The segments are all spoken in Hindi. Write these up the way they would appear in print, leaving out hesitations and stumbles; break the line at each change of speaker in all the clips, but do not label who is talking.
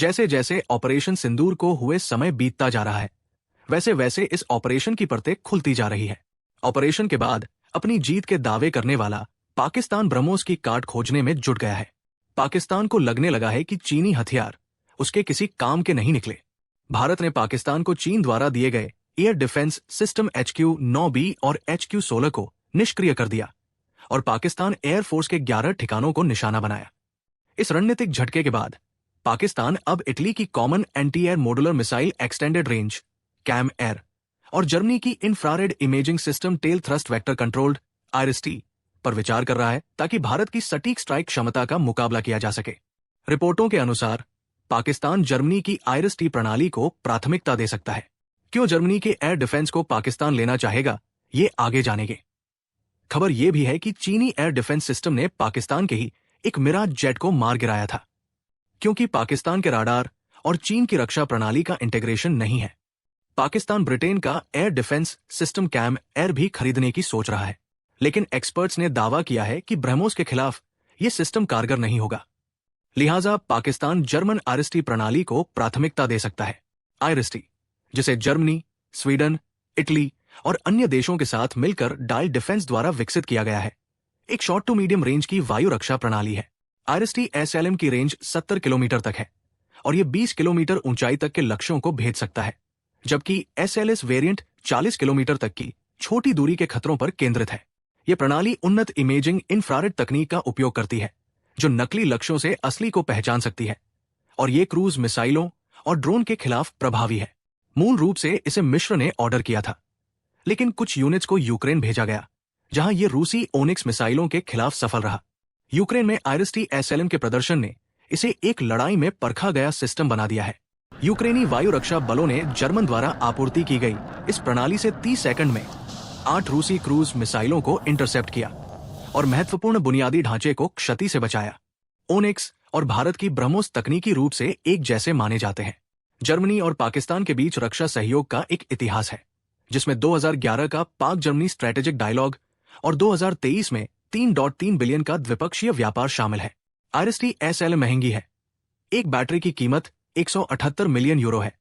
जैसे जैसे ऑपरेशन सिंदूर को हुए समय बीतता जा रहा है, वैसे वैसे इस ऑपरेशन की परतें खुलती जा रही है। ऑपरेशन के बाद अपनी जीत के दावे करने वाला पाकिस्तान ब्रह्मोस की काट खोजने में जुट गया है। पाकिस्तान को लगने लगा है कि चीनी हथियार उसके किसी काम के नहीं निकले। भारत ने पाकिस्तान को चीन द्वारा दिए गए एयर डिफेंस सिस्टम HQ-9B और HQ-16 को निष्क्रिय कर दिया और पाकिस्तान एयरफोर्स के 11 ठिकानों को निशाना बनाया। इस रणनीतिक झटके के बाद पाकिस्तान अब इटली की common anti air modular missile extended range CAMM ER और जर्मनी की infrared imaging system tail thrust vector controlled IRIS-T पर विचार कर रहा है ताकि भारत की सटीक स्ट्राइक क्षमता का मुकाबला किया जा सके। रिपोर्टों के अनुसार पाकिस्तान जर्मनी की IRIS-T प्रणाली को प्राथमिकता दे सकता है। क्यों जर्मनी के एयर डिफेंस को पाकिस्तान लेना चाहेगा, ये आगे जानेंगे। खबर यह भी है कि चीनी एयर डिफेंस सिस्टम ने पाकिस्तान के ही एक मिराज जेट को मार गिराया था, क्योंकि पाकिस्तान के राडार और चीन की रक्षा प्रणाली का इंटीग्रेशन नहीं है। पाकिस्तान ब्रिटेन का air defence system CAMM ER भी खरीदने की सोच रहा है, लेकिन एक्सपर्ट्स ने दावा किया है कि ब्रह्मोस के खिलाफ यह सिस्टम कारगर नहीं होगा। लिहाजा पाकिस्तान जर्मन IRIS-T प्रणाली को प्राथमिकता दे सकता है। IRIS-T, जिसे जर्मनी, स्वीडन, इटली और अन्य देशों के साथ मिलकर डायल डिफेंस द्वारा विकसित किया गया है, एक शॉर्ट टू मीडियम रेंज की वायु रक्षा प्रणाली है। IRIS-T SLM की रेंज 70 किलोमीटर तक है और यह 20 किलोमीटर ऊंचाई तक के लक्ष्यों को भेद सकता है, जबकि SLS वेरिएंट 40 किलोमीटर तक की छोटी दूरी के खतरों पर केंद्रित है। यह प्रणाली उन्नत इमेजिंग इंफ्रारेड तकनीक का उपयोग करती है, जो नकली लक्ष्यों से असली को पहचान सकती है, और ये क्रूज मिसाइलों और ड्रोन के खिलाफ प्रभावी है। मूल रूप से इसे मिस्र ने ऑर्डर किया था, लेकिन कुछ यूनिट्स को यूक्रेन भेजा गया, जहां ये रूसी ओनिक्स मिसाइलों के खिलाफ सफल रहा। यूक्रेन में IRIS-T SLM के प्रदर्शन ने इसे एक लड़ाई में परखा गया सिस्टम बना दिया है। यूक्रेनी वायु रक्षा बलों ने जर्मन द्वारा आपूर्ति की गई इस प्रणाली से 30 सेकंड में 8 रूसी क्रूज मिसाइलों को इंटरसेप्ट किया और महत्वपूर्ण बुनियादी ढांचे को क्षति से बचाया। ओनिक्स और भारत की ब्रह्मोस तकनीकी रूप से एक जैसे माने जाते हैं। जर्मनी और पाकिस्तान के बीच रक्षा सहयोग का एक इतिहास है, जिसमें 2011 का पाक जर्मनी स्ट्रेटेजिक डायलॉग और 2023 में 3.3 बिलियन का द्विपक्षीय व्यापार शामिल है। IRIS-T SLM महंगी है। एक बैटरी की कीमत 178 मिलियन यूरो है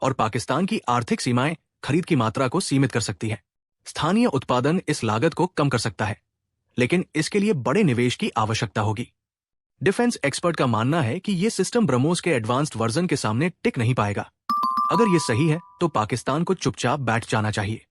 और पाकिस्तान की आर्थिक सीमाएं खरीद की मात्रा को सीमित कर सकती है। स्थानीय उत्पादन इस लागत को कम कर सकता है, लेकिन इसके लिए बड़े निवेश की आवश्यकता होगी। डिफेंस एक्सपर्ट का मानना है कि यह सिस्टम ब्रह्मोस के एडवांस्ड वर्जन के सामने टिक नहीं पाएगा। अगर यह सही है तो पाकिस्तान को चुपचाप बैठ जाना चाहिए।